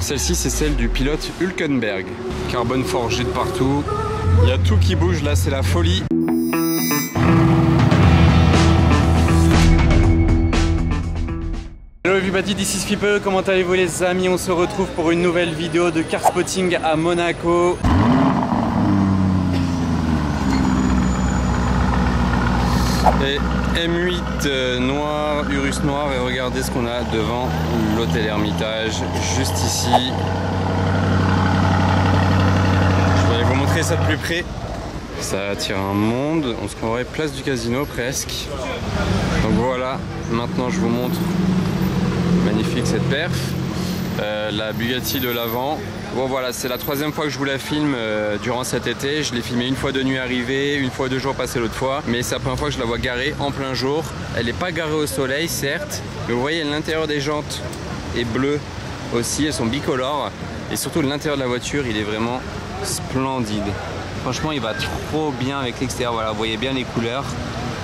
Alors celle-ci c'est celle du pilote Hülkenberg. Carbone forgé de partout. Il y a tout qui bouge là, c'est la folie. Hello everybody, this is Fipe, comment allez-vous les amis? On se retrouve pour une nouvelle vidéo de car spotting à Monaco. Et M8 noir, Urus noir, et regardez ce qu'on a devant l'hôtel Hermitage, juste ici. Je vais aller vous montrer ça de plus près. Ça attire un monde, on se croirait place du casino presque. Donc voilà, maintenant je vous montre. Magnifique cette perf. La Bugatti de l'avant. Bon voilà, c'est la troisième fois que je vous la filme durant cet été. Je l'ai filmée une fois de nuit arrivée, une fois 2 jours passés l'autre fois. Mais c'est la première fois que je la vois garée en plein jour. Elle n'est pas garée au soleil certes, mais vous voyez l'intérieur des jantes est bleu aussi, elles sont bicolores. Et surtout l'intérieur de la voiture, il est vraiment splendide. Franchement, il va trop bien avec l'extérieur. Voilà, vous voyez bien les couleurs.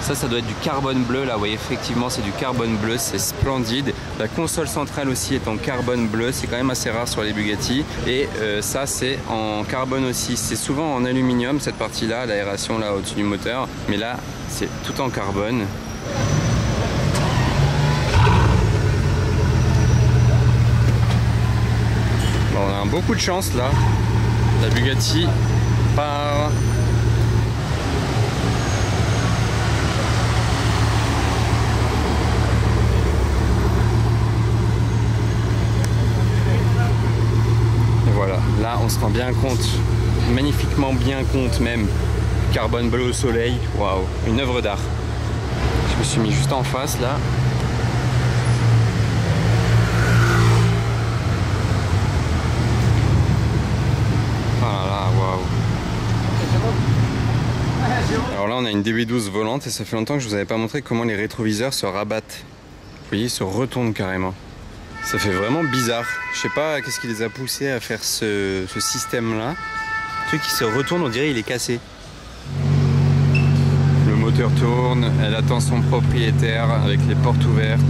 Ça doit être du carbone bleu, là, vous voyez, effectivement, c'est du carbone bleu, c'est splendide. La console centrale aussi est en carbone bleu, c'est quand même assez rare sur les Bugatti. Et ça, c'est en carbone aussi. C'est souvent en aluminium, cette partie-là, l'aération, là, au-dessus du moteur. Mais là, c'est tout en carbone. Bon, on a beaucoup de chance, là. La Bugatti part... Voilà, là on se rend bien compte, magnifiquement bien compte même. Carbone bleu au soleil, waouh, une œuvre d'art. Je me suis mis juste en face là. Oh là là, waouh. Alors là on a une DB12 volante et ça fait longtemps que je vous avais pas montré comment les rétroviseurs se rabattent. Vous voyez, ils se retournent carrément. Ça fait vraiment bizarre. Je sais pas qu'est-ce qui les a poussés à faire ce système-là. Le truc qui se retourne, on dirait il est cassé. Le moteur tourne, elle attend son propriétaire avec les portes ouvertes.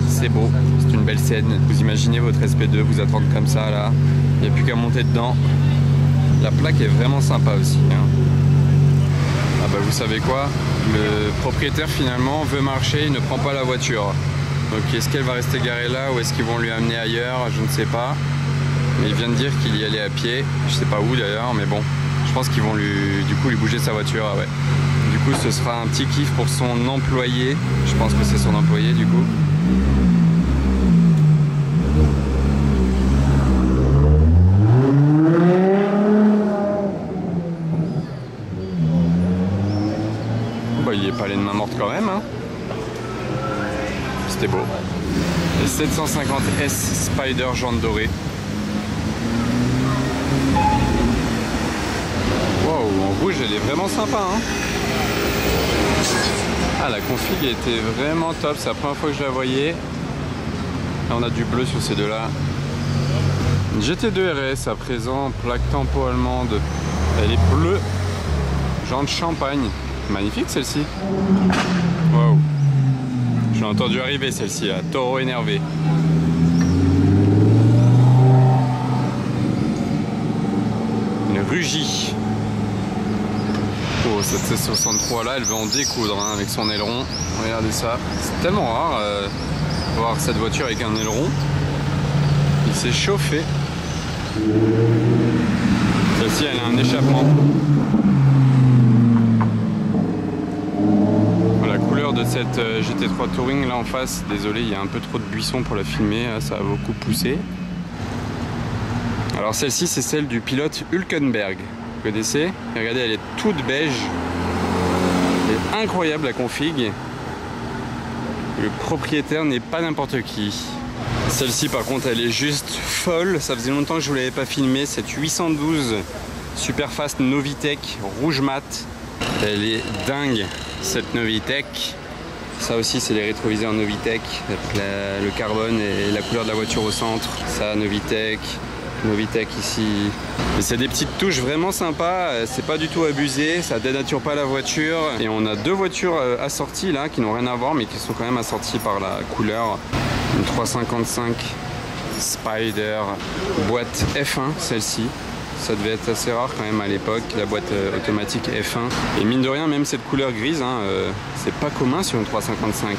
C'est beau, c'est une belle scène. Vous imaginez votre SP2 vous attendre comme ça là. Il n'y a plus qu'à monter dedans. La plaque est vraiment sympa aussi. Hein. Ah bah vous savez quoi? Le propriétaire finalement veut marcher, il ne prend pas la voiture. Donc est-ce qu'elle va rester garée là ou est-ce qu'ils vont lui amener ailleurs? Je ne sais pas. Mais il vient de dire qu'il y allait à pied. Je sais pas où d'ailleurs, mais bon. Je pense qu'ils vont lui bouger sa voiture. Ah ouais. Du coup ce sera un petit kiff pour son employé. Je pense que c'est son employé du coup. Bah, il est pas allé de main morte quand même hein. C'était beau. Et 750S Spider jaune doré. Wow, en rouge elle est vraiment sympa hein. Ah, la config était vraiment top, c'est la première fois que je la voyais. Là on a du bleu sur ces deux là. GT2 RS à présent, plaque tempo allemande. Elle est bleue, jantes champagne. Magnifique celle-ci. Wow. J'ai entendu arriver celle-ci, là. Taureau énervé. Une Rugy. Oh, cette C63 là, elle veut en découdre hein, avec son aileron. Regardez ça. C'est tellement rare de voir cette voiture avec un aileron. Il s'est chauffé. Celle-ci, elle a un échappement. De cette GT3 Touring là en face, désolé il y a un peu trop de buissons pour la filmer, ça a beaucoup poussé. Alors celle-ci c'est celle du pilote Hülkenberg, vous connaissez? Regardez, elle est toute beige, elle est incroyable la config. Le propriétaire n'est pas n'importe qui. Celle-ci par contre elle est juste folle, ça faisait longtemps que je vous l'avais pas filmé, cette 812 Superfast Novitec rouge mat, elle est dingue cette Novitec. Ça aussi c'est les rétroviseurs Novitec, le carbone et la couleur de la voiture au centre. Ça Novitec, Novitec ici. Et c'est des petites touches vraiment sympas, c'est pas du tout abusé, ça dénature pas la voiture. Et on a deux voitures assorties là qui n'ont rien à voir mais qui sont quand même assorties par la couleur. Une 355 Spider, boîte F1 celle-ci. Ça devait être assez rare quand même à l'époque, la boîte automatique F1. Et mine de rien, même cette couleur grise, hein, c'est pas commun sur une 355.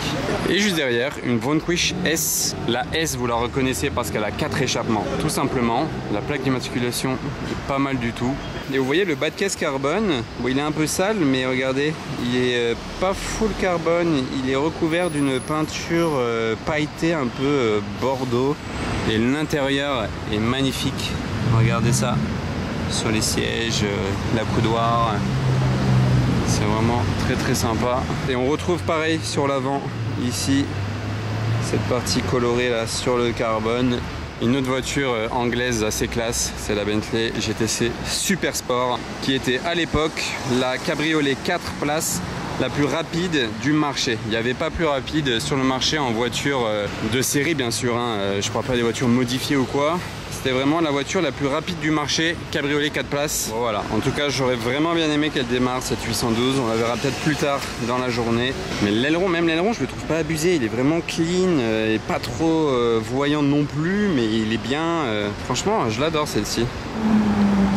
Et juste derrière, une Vanquish S. La S, vous la reconnaissez parce qu'elle a 4 échappements, tout simplement. La plaque d'immatriculation est pas mal du tout. Et vous voyez le bas de caisse carbone, bon, il est un peu sale, mais regardez, il est pas full carbone, il est recouvert d'une peinture pailletée un peu bordeaux. Et l'intérieur est magnifique, regardez ça. Sur les sièges, la coudoir, c'est vraiment très sympa. Et on retrouve pareil sur l'avant, ici, cette partie colorée là sur le carbone. Une autre voiture anglaise assez classe, c'est la Bentley GTC Super Sport, qui était à l'époque la cabriolet 4 places la plus rapide du marché. Il n'y avait pas plus rapide sur le marché en voiture de série bien sûr, hein. Je ne parle pas des voitures modifiées ou quoi. C'était vraiment la voiture la plus rapide du marché, cabriolet 4 places. Bon, voilà, en tout cas j'aurais vraiment bien aimé qu'elle démarre cette 812, on la verra peut-être plus tard dans la journée. Mais l'aileron, même l'aileron je le trouve pas abusé, il est vraiment clean et pas trop voyant non plus, mais il est bien, franchement je l'adore celle-ci.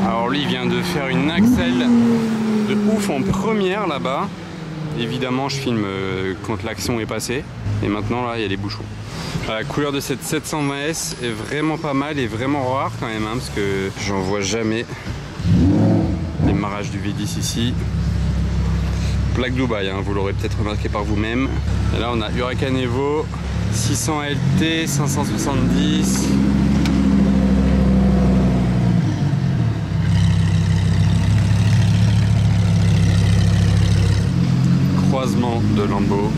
Alors lui il vient de faire une axle de ouf en première là-bas. Évidemment je filme quand l'action est passée et maintenant là il y a les bouchons. La couleur de cette 720S est vraiment pas mal et vraiment rare quand même, hein, parce que j'en vois jamais. Démarrage du V10 ici. Plaque Dubaï, hein, vous l'aurez peut-être remarqué par vous-même. Et là on a Huracan Evo, 600 LT, 570. Croisement de Lambo.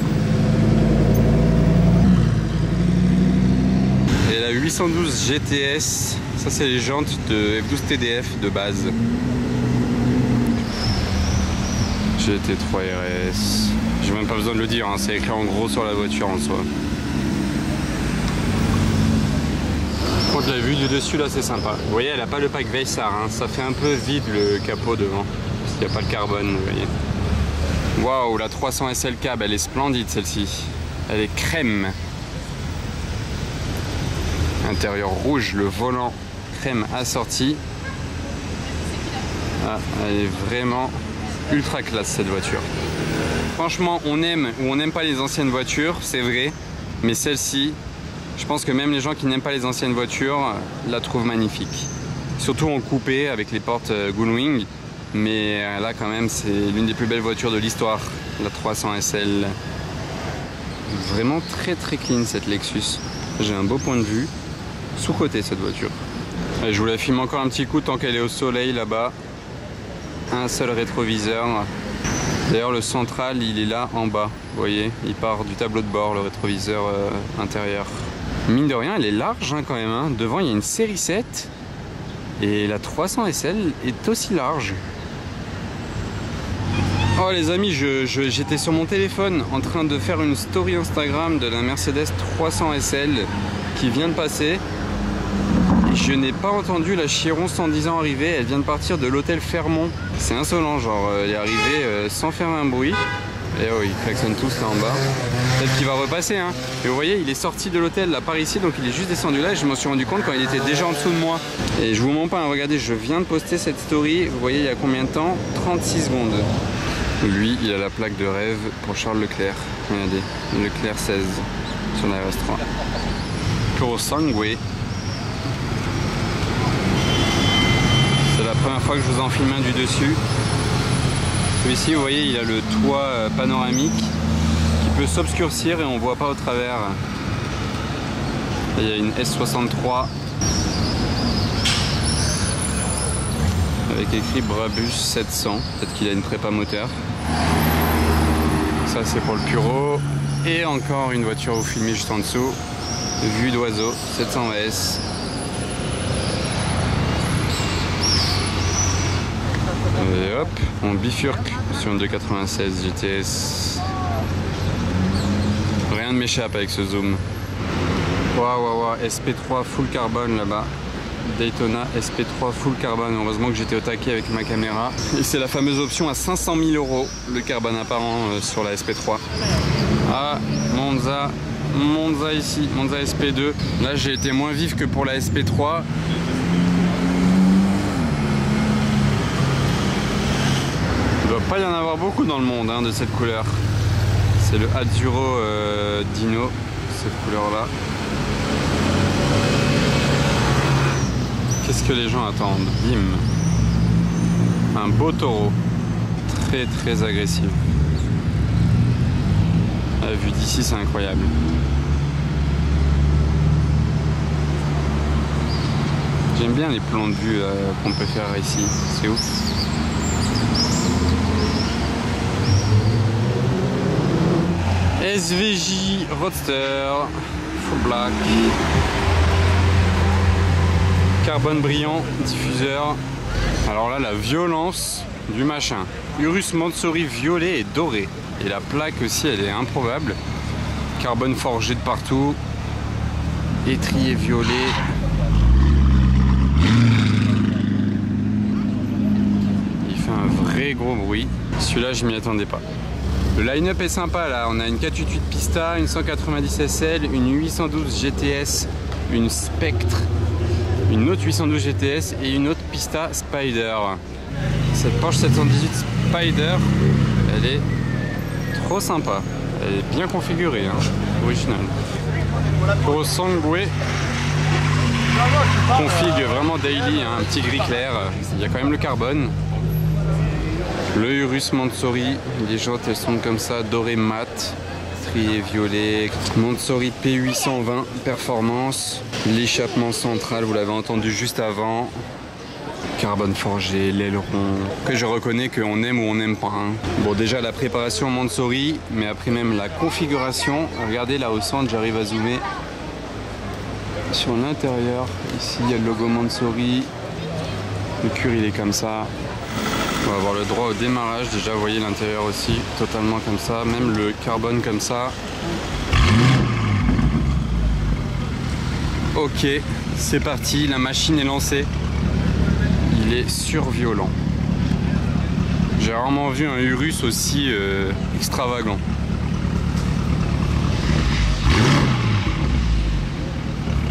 Et la 812 GTS, ça c'est les jantes de F12 TDF de base. GT3 RS, j'ai même pas besoin de le dire, hein, c'est écrit en gros sur la voiture en soi. Par contre la vue du dessus là c'est sympa. Vous voyez elle a pas le pack Veysar, hein, ça fait un peu vide le capot devant, parce qu'il n'y a pas le carbone, vous voyez. Waouh, la 300 SL Cab, elle est splendide celle-ci, elle est crème. Intérieur rouge, le volant crème assorti. Ah, elle est vraiment ultra classe cette voiture. Franchement, on aime ou on n'aime pas les anciennes voitures, c'est vrai, mais celle-ci, je pense que même les gens qui n'aiment pas les anciennes voitures la trouvent magnifique. Surtout en coupé avec les portes Gullwing, mais là quand même c'est l'une des plus belles voitures de l'histoire, la 300 SL. Vraiment très clean cette Lexus. J'ai un beau point de vue. Sous-côté cette voiture. Allez, je vous la filme encore un petit coup tant qu'elle est au soleil là-bas. Un seul rétroviseur. D'ailleurs le central il est là en bas. Vous voyez, il part du tableau de bord, le rétroviseur intérieur. Mine de rien elle est large hein, quand même. Hein. Devant il y a une série 7. Et la 300 SL est aussi large. Oh les amis, j'étais sur mon téléphone en train de faire une story Instagram de la Mercedes 300 SL qui vient de passer. Je n'ai pas entendu la Chiron 110 ans arriver, elle vient de partir de l'hôtel Fermont. C'est insolent, genre elle est arrivée sans faire un bruit. Et oh, ils klaxonnent tous là en bas. Peut-être qu'il va repasser, hein. Et vous voyez, il est sorti de l'hôtel là par ici, donc il est juste descendu là et je m'en suis rendu compte quand il était déjà en dessous de moi. Et je vous mens pas, hein, regardez, je viens de poster cette story, vous voyez il y a combien de temps? 36 secondes. Lui, il a la plaque de rêve pour Charles Leclerc. Regardez, Leclerc 16 sur la RS3. Puro Sangue. C'est la première fois que je vous en filme un du dessus. Celui-ci, vous voyez, il a le toit panoramique qui peut s'obscurcir et on voit pas au travers. Et il y a une S63 avec écrit Brabus 700. Peut-être qu'il a une prépa moteur. Ça, c'est pour le Puro. Et encore une voiture vous filmez juste en dessous. Vue d'oiseau 720S. Et hop, on bifurque sur une 296 GTS. Rien ne m'échappe avec ce zoom. Waouh, SP3 full carbone là-bas. Daytona SP3 full carbone. Heureusement que j'étais au taquet avec ma caméra. Et c'est la fameuse option à 500 000 €, le carbone apparent sur la SP3. Ah, Monza Monza ici, Monza SP2. Là j'ai été moins vif que pour la SP3. Il ne doit pas y en avoir beaucoup dans le monde hein, de cette couleur. C'est le Azzurro Dino, cette couleur là. Qu'est-ce que les gens attendent? Bim. Un beau taureau. Très très agressif. La vue d'ici c'est incroyable. J'aime bien les plans de vue qu'on peut faire ici, c'est ouf. SVJ Roadster Full Black. Carbone brillant, diffuseur. Alors là la violence du machin. Urus Mansory violet et doré. Et la plaque aussi elle est improbable. Carbone forgé de partout. Étrier violet. Il fait un vrai gros bruit. Celui-là je m'y attendais pas. Le line-up est sympa là. On a une 488 Pista, une 190 SL, une 812 GTS, une Spectre, une autre 812 GTS et une autre Pista Spider. Cette Porsche 718 Spider, elle est trop sympa. Elle est bien configurée, hein, originale. Pour Sangue config vraiment daily, hein, un petit gris clair. Il y a quand même le carbone. Le Urus Mansory, les jantes elles sont comme ça, doré mat, strié violet. Mansory P820 performance. L'échappement central, vous l'avez entendu juste avant. Carbone forgé, l'aileron, que je reconnais qu'on aime ou on n'aime pas. Hein. Bon déjà la préparation Mansory, mais après même la configuration. Regardez là au centre, j'arrive à zoomer sur l'intérieur. Ici il y a le logo Mansory. Le cuir il est comme ça. On va avoir le droit au démarrage. Déjà vous voyez l'intérieur aussi, totalement comme ça. Même le carbone comme ça. Ok, c'est parti, la machine est lancée. Il est surviolent. J'ai rarement vu un Urus aussi extravagant.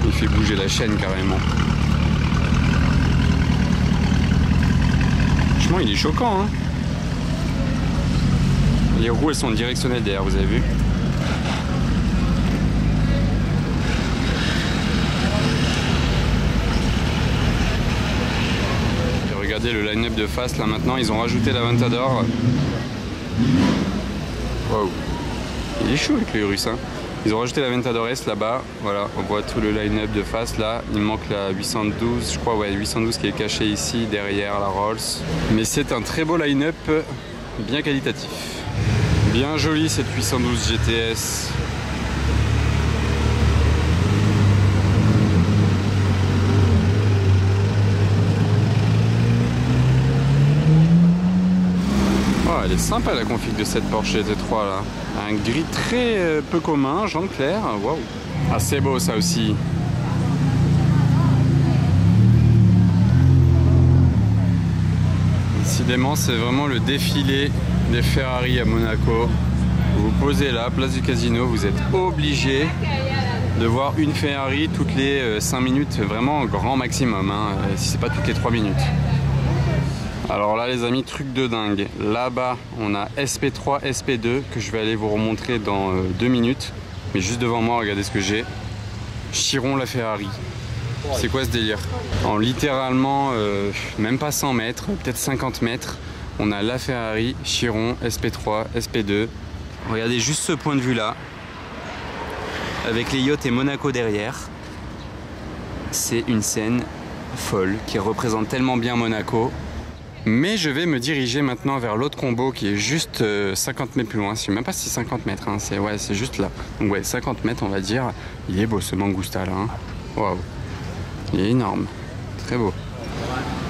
Il fait bouger la chaîne carrément. Franchement, il est choquant. Hein. Les roues elles sont directionnelles derrière, vous avez vu? Regardez le line-up de face là maintenant, ils ont rajouté l'Aventador. Waouh, il est chaud avec le Urus. Hein. Ils ont rajouté l'Aventador S là-bas. Voilà, on voit tout le line-up de face là. Il manque la 812, je crois, ouais, 812 qui est cachée ici derrière la Rolls. Mais c'est un très beau line-up, bien qualitatif. Bien joli cette 812 GTS. Elle est sympa la config de cette Porsche GT3 là. Un gris très peu commun, jaune clair. Waouh. Ah c'est beau ça aussi. Décidément c'est vraiment le défilé des Ferrari à Monaco. Vous vous posez là, place du casino, vous êtes obligé de voir une Ferrari toutes les 5 minutes, vraiment grand maximum, hein, si c'est pas toutes les 3 minutes. Alors là les amis, truc de dingue. Là-bas on a SP3, SP2 que je vais aller vous remontrer dans 2 minutes. Mais juste devant moi, regardez ce que j'ai. Chiron la Ferrari. C'est quoi ce délire? En littéralement même pas 100 mètres, peut-être 50 mètres, on a la Ferrari, Chiron, SP3, SP2. Regardez juste ce point de vue là. Avec les yachts et Monaco derrière. C'est une scène folle qui représente tellement bien Monaco. Mais je vais me diriger maintenant vers l'autre combo qui est juste 50 mètres plus loin. Je sais même pas si c'est 50 mètres, hein. C'est juste là. Donc ouais, 50 mètres on va dire. Il est beau ce Mangusta là. Hein. Waouh. Il est énorme. Très beau.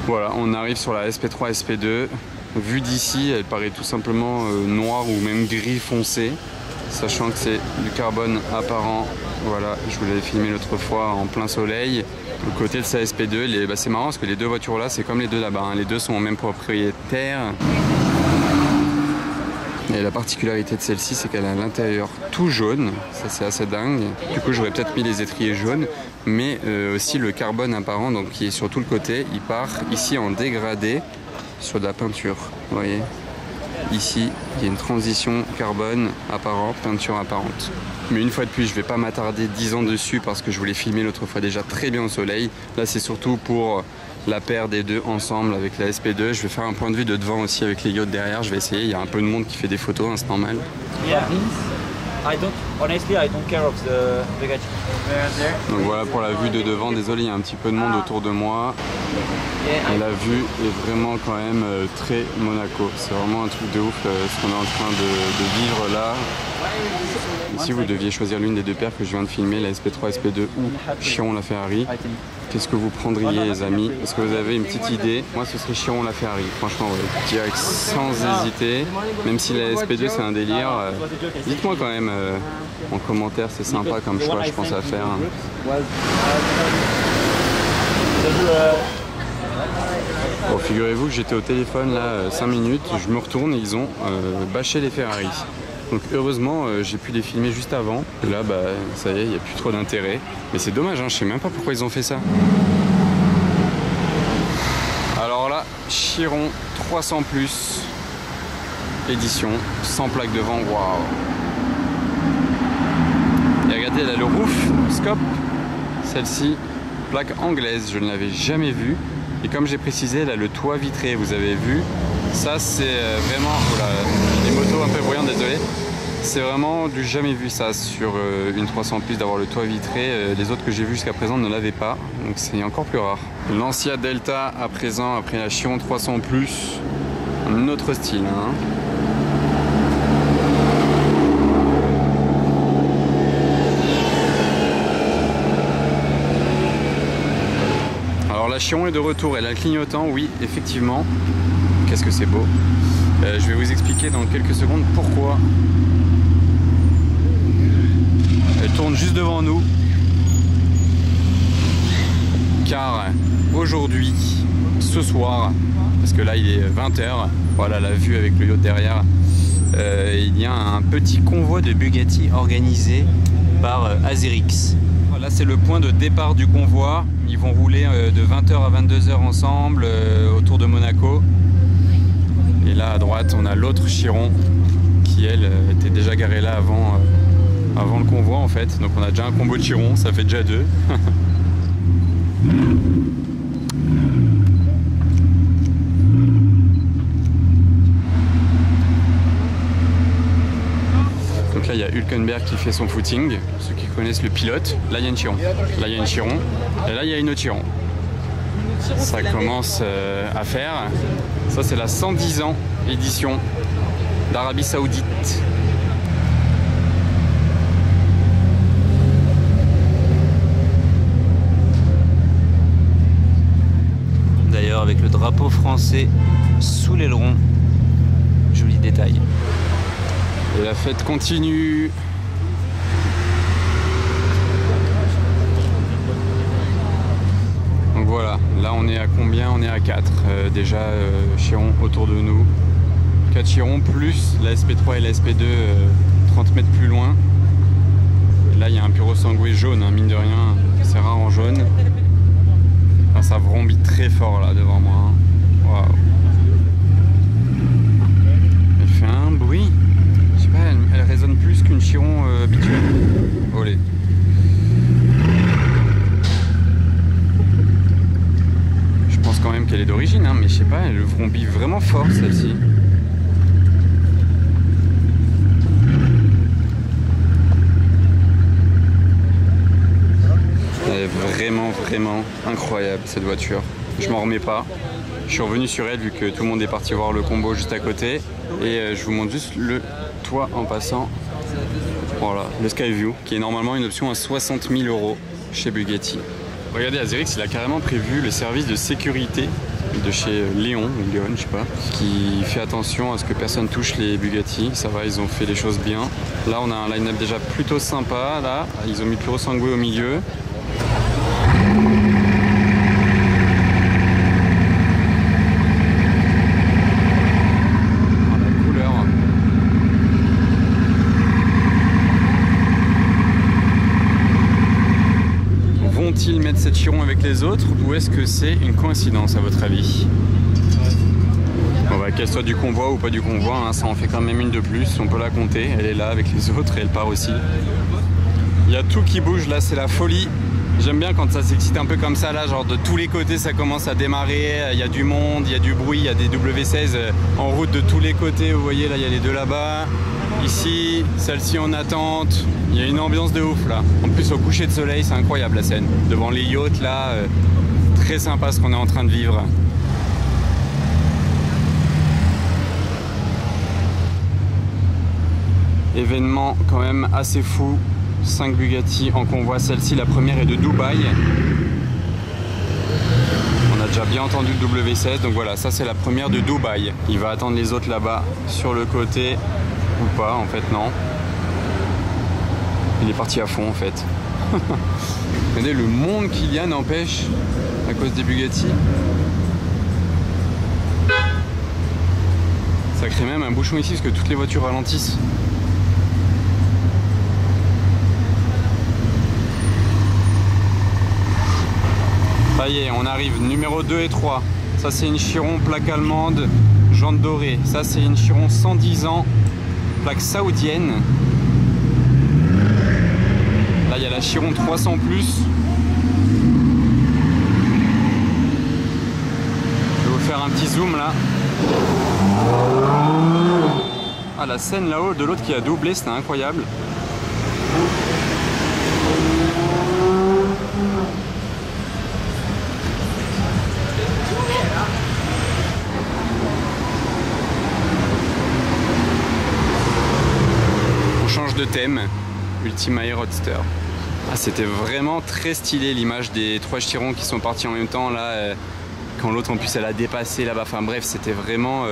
Voilà, on arrive sur la SP3, SP2. Vue d'ici, elle paraît tout simplement noire ou même gris foncé. Sachant que c'est du carbone apparent. Voilà, je vous l'avais filmé l'autre fois en plein soleil. Le côté de sa SP2, c'est marrant parce que les deux voitures là, c'est comme les deux là-bas. Hein. Les deux sont au même propriétaire. Et la particularité de celle-ci, c'est qu'elle a l'intérieur tout jaune, ça c'est assez dingue. Du coup j'aurais peut-être mis les étriers jaunes, mais aussi le carbone apparent, donc qui est sur tout le côté, il part ici en dégradé sur de la peinture, vous voyez. Ici, il y a une transition carbone apparent, peinture apparente. Mais une fois de plus, je ne vais pas m'attarder 10 ans dessus parce que je voulais filmer l'autre fois déjà très bien au soleil. Là, c'est surtout pour la paire des deux ensemble avec la SP2. Je vais faire un point de vue de devant aussi avec les yachts derrière. Je vais essayer. Il y a un peu de monde qui fait des photos, hein, c'est normal. Yeah. Honestly, I don't care of the Bugatti. Donc voilà pour la vue de devant. Désolé, il y a un petit peu de monde autour de moi. Et la vue est vraiment quand même très Monaco. C'est vraiment un truc de ouf ce qu'on est en train de vivre là. Et si vous deviez choisir l'une des deux paires que je viens de filmer, la SP3, SP2 ou Chiron la Ferrari, qu'est-ce que vous prendriez les amis? Est-ce que vous avez une petite idée? Moi ce serait Chiron la Ferrari, franchement ouais. Direct sans hésiter, même si la SP2 c'est un délire, dites-moi quand même en commentaire, c'est sympa comme choix je pense à faire. Bon, figurez-vous que j'étais au téléphone là 5 minutes, je me retourne et ils ont bâché les Ferrari. Donc heureusement j'ai pu les filmer juste avant. Et là bah ça y est, il n'y a plus trop d'intérêt. Mais c'est dommage, hein, je sais même pas pourquoi ils ont fait ça. Alors là, Chiron 300 plus édition, sans plaque devant, waouh. Et regardez, elle a le roof scope, celle-ci, plaque anglaise, je ne l'avais jamais vue. Et comme j'ai précisé, elle a le toit vitré, vous avez vu. Ça c'est vraiment, voilà, les motos un peu bruyantes, désolé. C'est vraiment du jamais vu ça sur une 300 plus d'avoir le toit vitré. Les autres que j'ai vus jusqu'à présent ne l'avaient pas, donc c'est encore plus rare. Lancia Delta à présent, après la Chiron 300 plus, un autre style. Hein. Alors la Chiron est de retour, elle a le clignotant, oui, effectivement. Qu'est-ce que c'est beau. Je vais vous expliquer dans quelques secondes pourquoi. Elle tourne juste devant nous. Car aujourd'hui, ce soir, parce que là il est 20 h, voilà la vue avec le yacht derrière, il y a un petit convoi de Bugatti organisé par Azerix. Là c'est le point de départ du convoi. Ils vont rouler de 20 h à 22 h ensemble autour de Monaco. Et là à droite on a l'autre Chiron qui elle était déjà garée là avant le convoi en fait. Donc on a déjà un combo de Chiron, ça fait déjà deux. Donc là il y a Hülkenberg qui fait son footing, ceux qui connaissent le pilote. Là il y a une Chiron, là il y a une Chiron, et là il y a une autre Chiron. Ça commence à faire. Ça c'est la 110 ans édition d'Arabie Saoudite. D'ailleurs avec le drapeau français sous l'aileron, joli détail. Et la fête continue. Donc voilà, là on est à combien? On est à 4 déjà Chiron autour de nous. 4 Chiron plus la SP3 et la SP2 30 mètres plus loin. Et là il y a un Puro Sangue jaune, hein, mine de rien, c'est rare en jaune. Enfin, ça vrombit très fort là devant moi. Hein. Waouh. Elle fait un bruit. Je sais pas, elle résonne plus qu'une Chiron habituelle. Olé. Je pense quand même qu'elle est d'origine, hein, mais je sais pas, elle vrombit vraiment fort celle-ci. Elle est vraiment incroyable cette voiture. Je m'en remets pas. Je suis revenu sur elle vu que tout le monde est parti voir le combo juste à côté. Et je vous montre juste le toit en passant. Voilà, le Skyview, qui est normalement une option à 60 000 € chez Bugatti. Regardez, Azerix, il a carrément prévu le service de sécurité de chez Léon, ou Léon, je sais pas, qui fait attention à ce que personne touche les Bugatti. Ça va, ils ont fait les choses bien. Là, on a un line-up déjà plutôt sympa. Là, ils ont mis Puro Sangue au milieu. que les autres ou est-ce que c'est une coïncidence à votre avis? Bon bah qu'elle soit du convoi ou pas du convoi, hein, ça en fait quand même une de plus, on peut la compter, elle est là avec les autres et elle part aussi. Il y a tout qui bouge là, c'est la folie. J'aime bien quand ça s'excite un peu comme ça là, genre de tous les côtés ça commence à démarrer, il y a du monde, il y a du bruit, il y a des W16 en route de tous les côtés, vous voyez là il y a les deux là-bas. Ici, celle-ci en attente, il y a une ambiance de ouf là. En plus au coucher de soleil, c'est incroyable la scène. Devant les yachts là, très sympa ce qu'on est en train de vivre. Événement quand même assez fou. 5 Bugatti en convoi, celle-ci la première est de Dubaï. On a déjà bien entendu le W16, donc voilà, ça c'est la première de Dubaï. Il va attendre les autres là-bas sur le côté, ou pas en fait, non. Il est parti à fond en fait. Regardez le monde qu'il y a, n'empêche, à cause des Bugatti. Ça crée même un bouchon ici parce que toutes les voitures ralentissent. Ça y est, on arrive, numéro 2 et 3. Ça c'est une Chiron plaque allemande, jantes dorées. Ça c'est une Chiron 110 ans, plaque saoudienne. Là il y a la Chiron 300+. Je vais vous faire un petit zoom là. Ah, la scène là-haut de l'autre qui a doublé, c'était incroyable. De thème, Ultima Roadster. Ah, c'était vraiment très stylé l'image des 3 Chirons qui sont partis en même temps là, quand l'autre en plus elle a dépassé là-bas. Enfin bref, c'était vraiment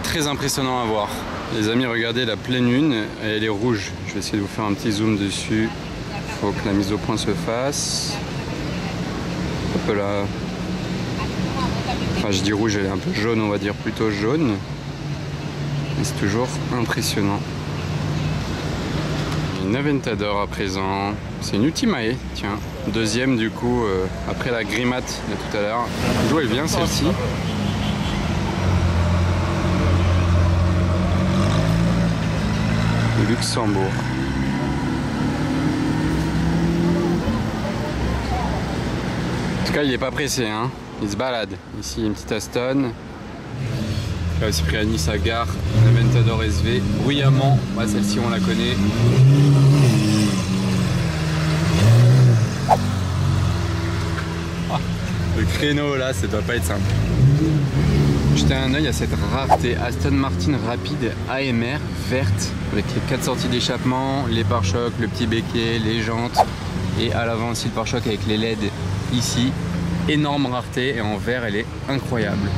très impressionnant à voir. Les amis, regardez la pleine lune, elle est rouge. Je vais essayer de vous faire un petit zoom dessus. Il faut que la mise au point se fasse. Hop là. Enfin je dis rouge, elle est un peu jaune, on va dire plutôt jaune. Mais c'est toujours impressionnant. Une Aventador à présent, c'est une Ultimae, tiens, deuxième du coup après la Grimat de tout à l'heure. D'où elle vient celle-ci? De Luxembourg. En tout cas il n'est pas pressé, hein. Il se balade. Ici une petite Aston. Là aussi pris à Nice à gare, Aventador SV, bruyamment, bah, celle-ci on la connaît. Ah, le créneau là, ça doit pas être simple. Jetez un œil à cette rareté Aston Martin rapide AMR verte avec les 4 sorties d'échappement, les pare-chocs, le petit béquet, les jantes et à l'avant aussi le pare-choc avec les LED ici. Énorme rareté et en vert elle est incroyable.